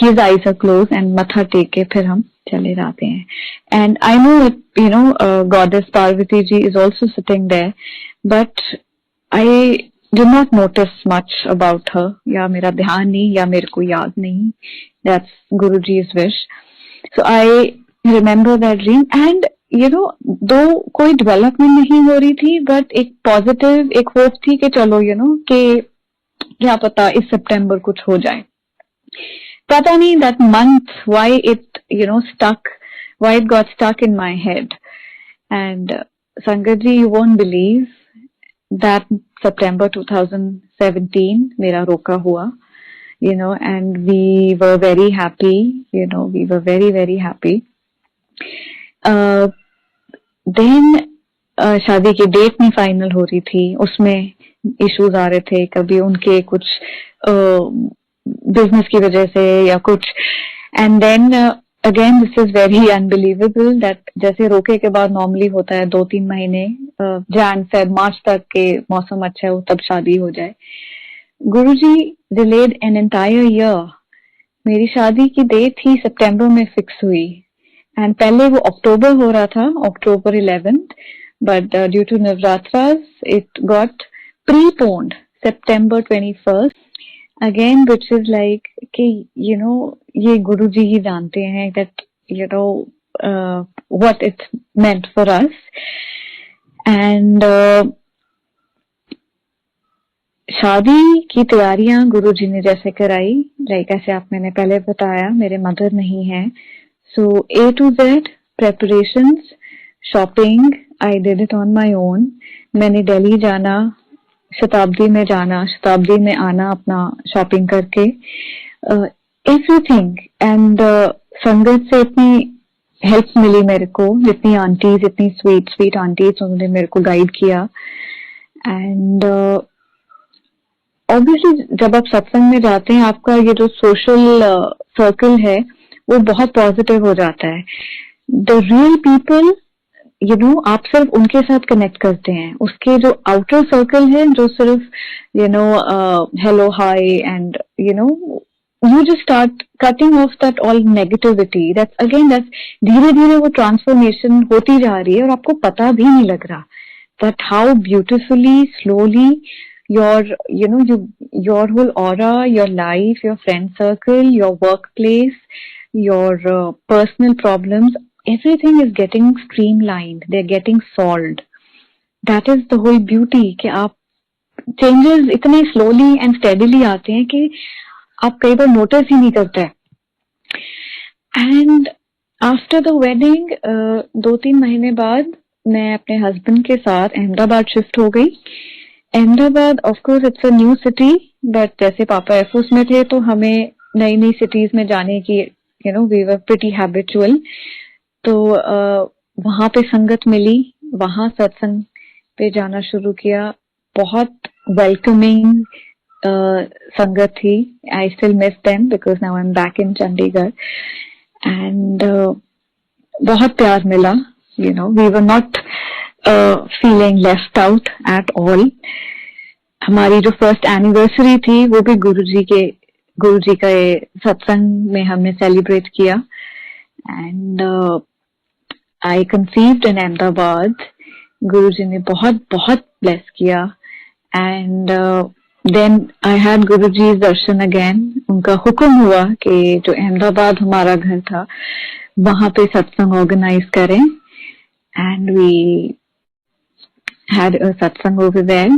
S2: his eyes are close and मत्था टेक के फिर हम चले जाते हैं. And I know, you know, goddess Parvati ji is also sitting there, but I did not notice much about her, या मेरा ध्यान नहीं, या मेरे को याद नहीं. That's Guruji's wish. So I remember that dream, and you know, दो कोई डेवलपमेंट नहीं हो रही थी, बट एक पॉजिटिव, एक होप थी कि चलो, यू नो, कि क्या पता इस सितंबर कुछ हो जाए. पता नहीं that month why it, you know, why it got stuck in my head. And Sangat ji, you won't believe that September 2017 मेरा रोका हुआ, you know, and we were very happy, you know, we were very happy. Then शादी की date नहीं final हो रही थी, उसमें इश्यूज आ रहे थे, कभी उनके कुछ बिजनेस की वजह से या कुछ. And then again this is very unbelievable that जैसे रोके के बाद नॉर्मली होता है 2-3 महीने, जैन फेब मार्च तक के मौसम अच्छा है तब शादी हो जाए. गुरुजी डिलेड एन एंटायर ईयर. मेरी शादी की डेट ही सितंबर में फिक्स हुई, एंड पहले वो अक्टूबर हो रहा था, October 11th, but due to Navratras it got preponed September 21st. Again, which is like कि you know, ये गुरुजी ही जानते हैं that you know what it meant for us. And शादी की तैयारियां गुरुजी ने जैसे कराई, लाइक ऐसे आप मैंने पहले बताया, मेरे मदर नहीं है, so A to Z preparations, shopping, I did it on my own. मैंने दिल्ली जाना, शताब्दी में जाना, शताब्दी में आना, अपना शॉपिंग करके, एवरीथिंग. एंड संगत से इतनी हेल्प मिली मेरे को, जितनी आंटीज, इतनी स्वीट स्वीट आंटीज, उन्होंने मेरे को गाइड किया. एंड ऑब्वियसली जब आप सत्संग में जाते हैं, आपका ये जो सोशल सर्कल है वो बहुत पॉजिटिव हो जाता है. The real people, you know, आप सिर्फ उनके साथ कनेक्ट करते हैं. उसके जो आउटर सर्कल है, जो सिर्फ you know hello hi and you no, you just start cutting off that all negativity. That's धीरे धीरे वो ट्रांसफॉर्मेशन होती जा रही है और आपको पता भी नहीं लग रहा that how beautifully, slowly your whole aura, your life, your friend circle, your workplace, your personal problems, everything is getting streamlined, they're getting solved. That is the whole beauty, कि आप changes इतने slowly and steadily आते हैं कि आप कई बार notice ही नहीं करते. एंड आफ्टर द वेडिंग 2-3 महीने बाद मैं अपने हस्बैंड के साथ अहमदाबाद शिफ्ट हो गई. Ahmedabad of course it's a new city, but जैसे पापा एयरफोर्स में थे तो हमें नई नई सिटीज में जाने की, you know, we were pretty habitual. तो वहां पे संगत मिली, वहां सत्संग पे जाना शुरू किया. बहुत वेलकमिंग संगत थी. I still miss them because now I am back in Chandigarh. And बहुत प्यार मिला. You know, we were not feeling left out at all. हमारी जो फर्स्ट एनिवर्सरी थी वो भी गुरुजी का सत्संग में हमने सेलिब्रेट किया. And I conceived in Ahmedabad. Guruji ने बहुत बहुत ब्लेस किया. And then I had Guruji's darshan again. उनका हुक्म हुआ कि जो अहमदाबाद हमारा घर था वहां पे सत्संग ऑर्गेनाइज करें. एंड वी हैड अ सत्संग ओवर देयर.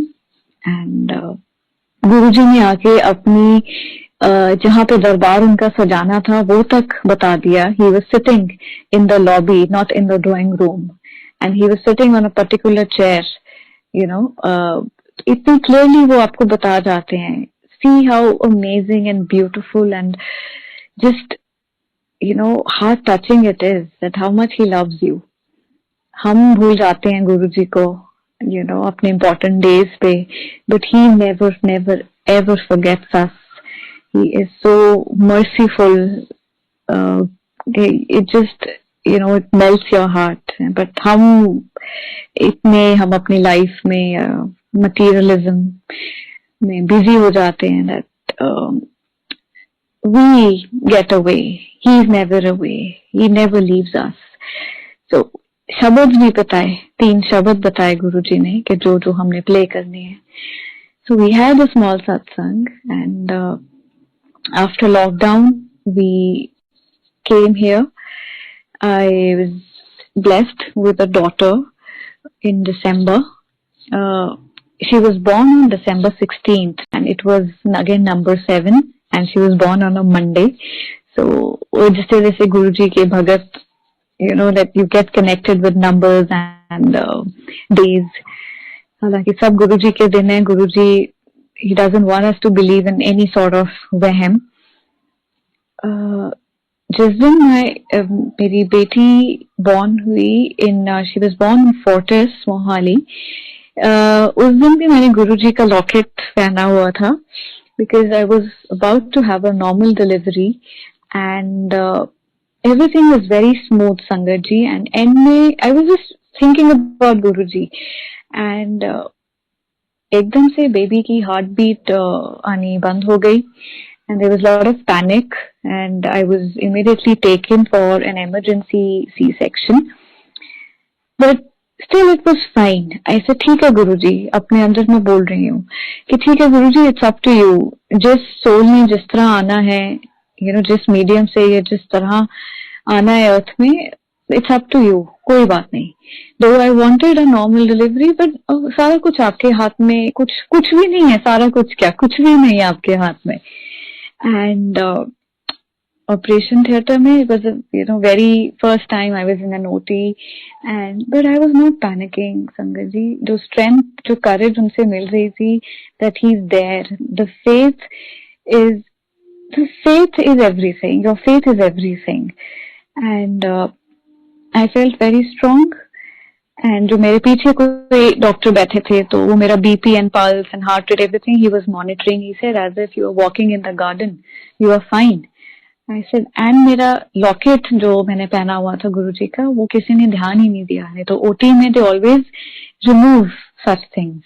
S2: एंड गुरुजी ने आके अपनी जहां पे दरबार उनका सजाना था वो तक बता दिया. He was sitting in the lobby, not in the drawing room, and he was sitting on a particular chair. You know, इतनी क्लियरली वो आपको बता जाते हैं. See how amazing and beautiful and just, you know, heart touching it is that how much he loves you. हम भूल जाते हैं गुरुजी को, यू नो, अपने इम्पोर्टेंट डेज पे, but he never never ever forgets us. He is so merciful. It just, you know, it melts your heart. But हम अपनी life में मटीरियलिज्म में बिजी हो जाते हैं that we get away. He is never away. He never leaves us. So शब्द भी बताए, 3 शब्द बताए गुरुजी ने कि जो जो हमने प्ले करने हैं. So we had a small satsang and after lockdown we came here. I was blessed with a daughter in December. She was born on December 16th and it was again number 7 and she was born on a Monday. So जिस तरह से गुरुजी के भगत, you know, that you get connected with numbers and days. हालांकि सब गुरुजी के दिन है. गुरुजी, he doesn't want us to believe in any sort of वहम. जिस दिन मेरी बेटी born हुई she was born in Fortis, Mohali. उस दिन भी मैंने गुरुजी का लॉकेट पहना हुआ था because I was about to have a normal delivery and everything was very smooth, Sangat ji. And end में I was just thinking about Guruji and एकदम से बेबी की हार्ट बीट आनी बंद हो गई and there was a lot of panic and I was immediately taken for an emergency C-section. But still it was fine. ऐसे ठीक है गुरुजी, अपने अंदर में बोल रही हूँ कि ठीक है गुरुजी, इट्स अप टू यू. जिस सोल ने जिस तरह आना है, यू नो, जिस मीडियम से या जिस तरह आना है अर्थ में, इट्स अप टू यू. कोई बात नहीं. दो I wanted a normal delivery but सारा कुछ आपके हाथ में, कुछ भी नहीं है. सारा कुछ क्या, कुछ भी नहीं है आपके हाथ में. And operation theater mein, it was a, you know, very first time I was in an OT but I was not panicking, Sangat ji. जो strength, जो courage उनसे मिल रही थी, that he's there. The faith is everything. Your faith is everything. And I felt very strong. And जो मेरे पीछे कोई doctor बैठे थे तो वो मेरा BP and pulse and heart rate everything he was monitoring. He said as if you are walking in the garden, you are fine. I said, and मेरा लॉकेट जो मैंने पहना हुआ था गुरुजी का, वो किसी ने ध्यान ही नहीं दिया है। तो ओटी में they always remove such things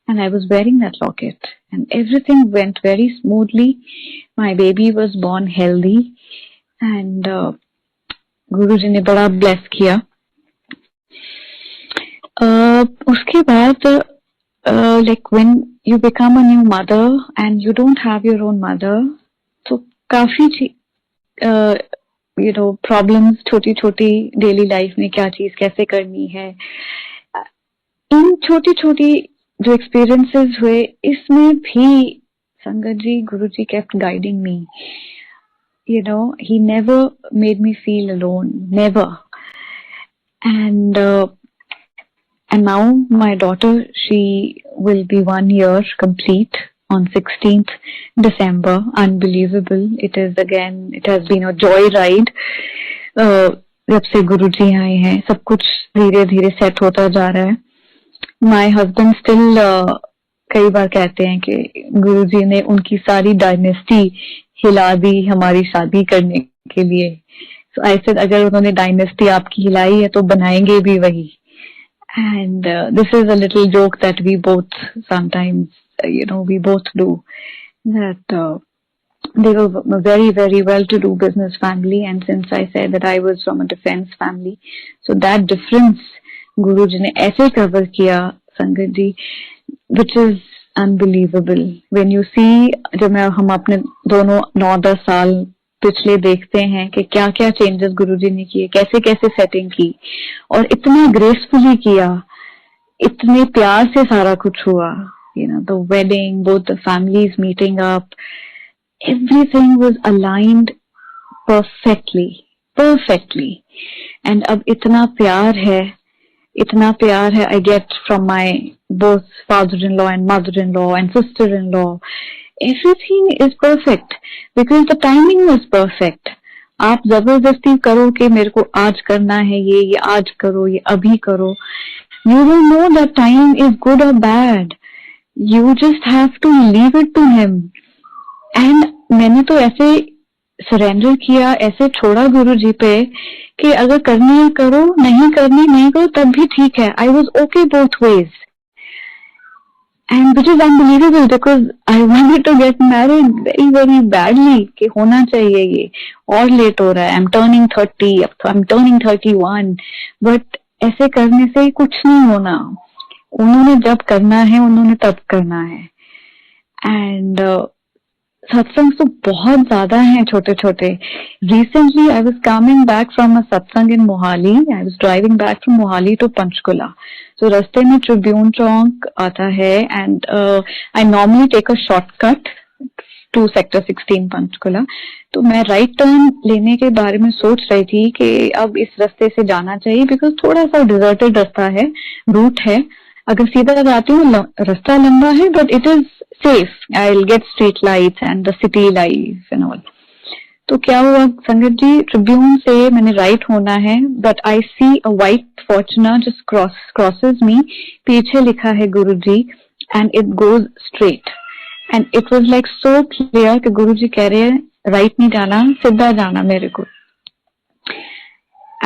S2: and I was wearing that locket and everything went very smoothly. My baby was born healthy and गुरुजी ने बड़ा bless किया। उसके बाद like when you become a new mother and you don't have your own mother, तो काफी problems छोटी छोटी daily life में क्या चीज कैसे करनी है, इन छोटी छोटी जो एक्सपीरियंसेस हुए इसमें भी संगत जी, गुरुजी kept guiding me. He never made me feel alone, never. And now my daughter, she will be 1 year complete on 16th December. Unbelievable. It has been a joy ride. जब से गुरुजी आए हैं सब कुछ धीरे धीरे सेट होता जा रहा है। My husband still कई बार कहते हैं कि गुरुजी ने उनकी सारी डायनेस्टी हिला दी हमारी शादी करने के लिए। So I said, अगर उन्होंने डायनेस्टी आपकी हिलाई है तो बनाएंगे भी वही। And this is a little joke that we both sometimes, we both do. That they were very, very well-to-do business family, and since I said that I was from a defense family, so that difference गुरुजी ने ऐसे cover किया संगत जी, which is unbelievable. When you see, जब हम अपने दोनों 9-10 साल पिछले देखते हैं कि क्या क्या चेंजेस गुरुजी ने किए, कैसे कैसे सेटिंग की और इतना ग्रेसफुली किया, इतने प्यार से सारा कुछ हुआ। The wedding, both the families meeting up, everything was aligned perfectly. And अब इतना प्यार है I get from my both father-in-law and mother-in-law and sister-in-law. Everything is perfect because the timing was perfect. आप जबरदस्ती करो कि मेरे को आज करना है ये आज करो, ये अभी करो, you will know that time is good or bad. You just have to leave it to him. And मैंने तो ऐसे सरेंडर किया, ऐसे छोड़ा गुरुजी पे कि अगर करनी है करो, नहीं करनी नहीं करो, तब भी ठीक है। I was okay both ways. And which is unbelievable because I wanted to get married very, very badly कि होना चाहिए ये, और लेट हो रहा है, I'm turning 30, अब तो I'm turning 31, but ऐसे करने से कुछ नहीं होना। उन्होंने जब करना है उन्होंने तब करना है। And सत्संग तो बहुत ज्यादा हैं छोटे छोटे। Recently I was coming back from a satsang in Mohali. I was driving back from Mohali to Panchkula. So रास्ते में ट्रिब्यून चौक आता है and I normally take a shortcut to sector 16 Panchkula. तो मैं राइट टर्न लेने के बारे में सोच रही थी कि अब इस रास्ते से जाना चाहिए बिकॉज थोड़ा सा डिजर्टेड रास्ता है, रूट है। अगर सीधा जाती हूँ रास्ता लंबा है but it is safe, I will get street lights and the city life and all. तो क्या हुआ संगत जी, ट्रिब्यून से मैंने राइट होना है but I see a white Fortuner just crosses me, पीछे लिखा है Guruji and it goes straight and it was like so clear कि गुरुजी कह रहे हैं राइट नहीं जाना, सीधा जाना मेरे को।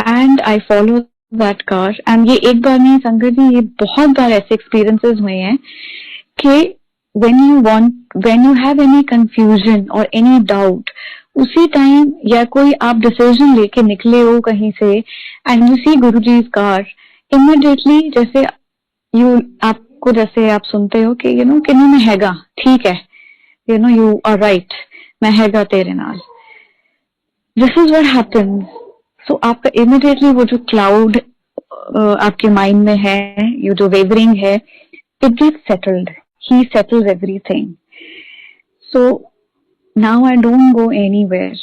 S2: And I follow that car and ये एक बार नहीं संगत जी, ये बहुत बार ऐसे एक्सपीरियंसेस हुए हैं कि when you have any confusion or any doubt, उसी टाइम या कोई आप डिसीजन लेके निकले हो कहीं से and you see Guruji's car, immediately जैसे आपको जैसे आप सुनते हो कि कि नहीं मैं हैगा, ठीक है, यू आर राइट, मैं हैगा तेरे नाल, दिस इज व्हाट हैपेंस। सो आपका इमीडिएटली वो जो क्लाउड आपके माइंड में है, ये जो वेवरिंग है, it gets settled, he settles everything. So now I don't go anywhere.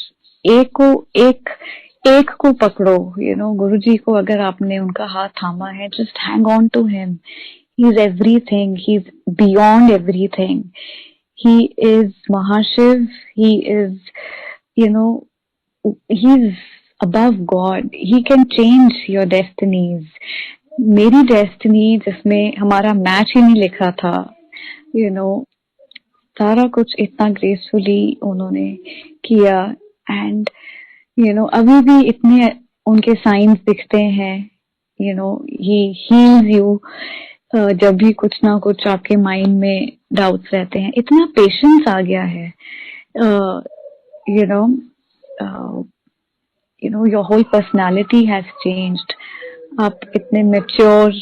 S2: एक को पकड़ो, गुरुजी को अगर आपने उनका हाथ थामा है, just hang on to him. He's everything. He's beyond everything. He is Mahashiv. He is, he's above God. He can change your destinies. मेरी डेस्टिनी जिसमें हमारा मैच ही नहीं लिखा था, you know, सारा कुछ इतना ग्रेसफुली उन्होंने किया. एंड अभी भी इतने उनके साइंस दिखते हैं. ही हील्स यू जब भी कुछ ना कुछ आपके माइंड में डाउट्स रहते हैं. इतना पेशेंस आ गया है. You know your whole personality has changed. आप इतने मेच्योर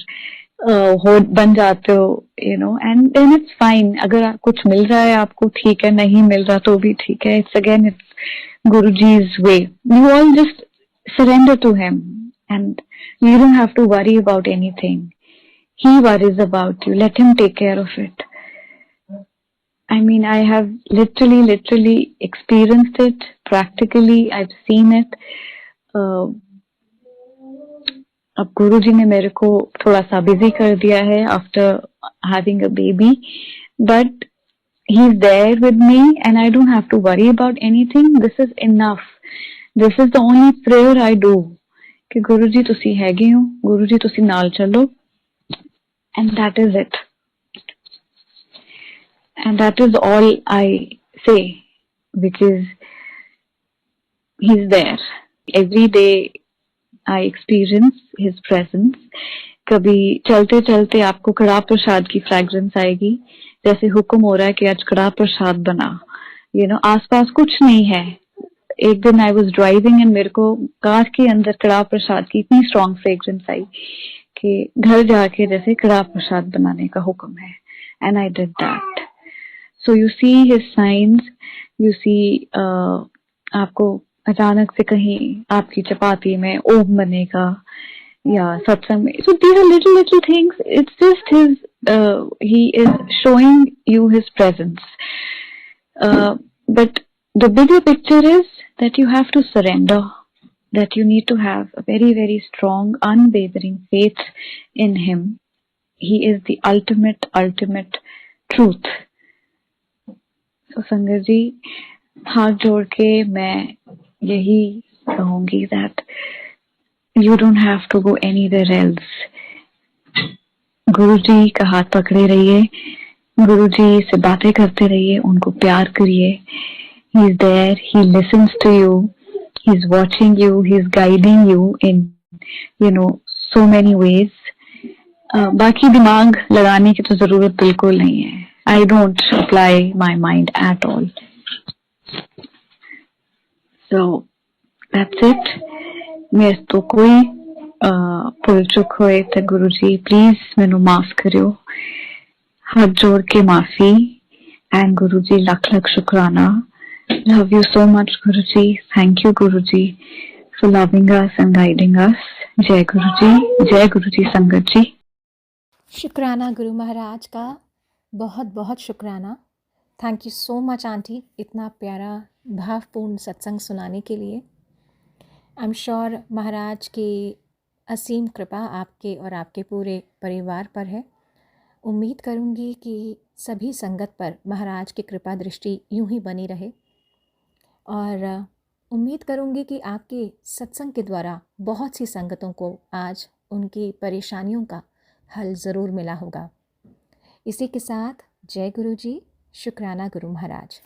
S2: हो बन जाते हो. And then it's fine. अगर कुछ मिल रहा है आपको, ठीक है. नहीं मिल रहा तो भी ठीक है. It's again it's Guruji's way. You all just surrender to him and you don't have to worry about anything. He worries about you. Let him take care of it. I mean, I have literally experienced it practically. I've seen it. अब गुरुजी ने मेरे को थोड़ा सा busy कर दिया है after having a baby, but he's there with me and I don't have to worry about anything. This is enough. This is the only prayer I do कि गुरुजी तुसी हैगे हो, गुरुजी तुसी नाल चलो, and that is it. And that is all I say, because he's there. Every day I experience his presence. कभी चलते चलते आपको कड़ा प्रसाद की फ्रेग्रेंस आएगी, जैसे हुक्म हो रहा है कि आज कड़ा प्रसाद बना. आसपास कुछ नहीं है. एक दिन आई वॉज ड्राइविंग एंड मेरे को कार के अंदर कड़ा प्रसाद की इतनी स्ट्रॉन्ग फ्रेग्रेंस आई कि घर जाके जैसे कड़ा प्रसाद बनाने का हुक्म है. And I did that. So you see his science. You see आपको अचानक से कहीं आपकी चपाती में ओम बनेगा या सत्संग में. So these are little things. It's just his, he is showing you his presence. But the bigger picture is that you have to surrender, that you need to have a very strong, unwavering faith in him. He is the ultimate truth. So संगत जी, हाथ जोड़ के मैं यही कहूंगी that you don't have to go anywhere else. गुरुजी का हाथ पकड़े रहिए, गुरुजी से बातें करते रहिए, उनको प्यार करिए. He's there. He listens to you. He's watching you. He's guiding you in, so many ways. बाकी दिमाग लगाने की तो जरूरत बिल्कुल नहीं है. I don't apply my mind at all. So that's it. मेरे तो कोई भुल चुक होए तो गुरुजी प्लीज मैनू माफ करियो. हाथ जोड़ के माफी. एंड गुरुजी लख शुक्राना. Love you so much, Guruji. Thank you, Guruji, for loving us and guiding us. Jai Guruji, Jai Guruji Sangat ji.
S1: शुक्राना गुरु महाराज का, बहुत बहुत शुक्राना. Thank you so much aunty, इतना प्यारा भावपूर्ण सत्संग सुनाने के लिए. आई एम श्योर महाराज की असीम कृपा आपके और आपके पूरे परिवार पर है. उम्मीद करूँगी कि सभी संगत पर महाराज की कृपा दृष्टि यूं ही बनी रहे, और उम्मीद करूँगी कि आपके सत्संग के द्वारा बहुत सी संगतों को आज उनकी परेशानियों का हल ज़रूर मिला होगा. इसी के साथ जय गुरु जी, शुक्राना गुरु महाराज.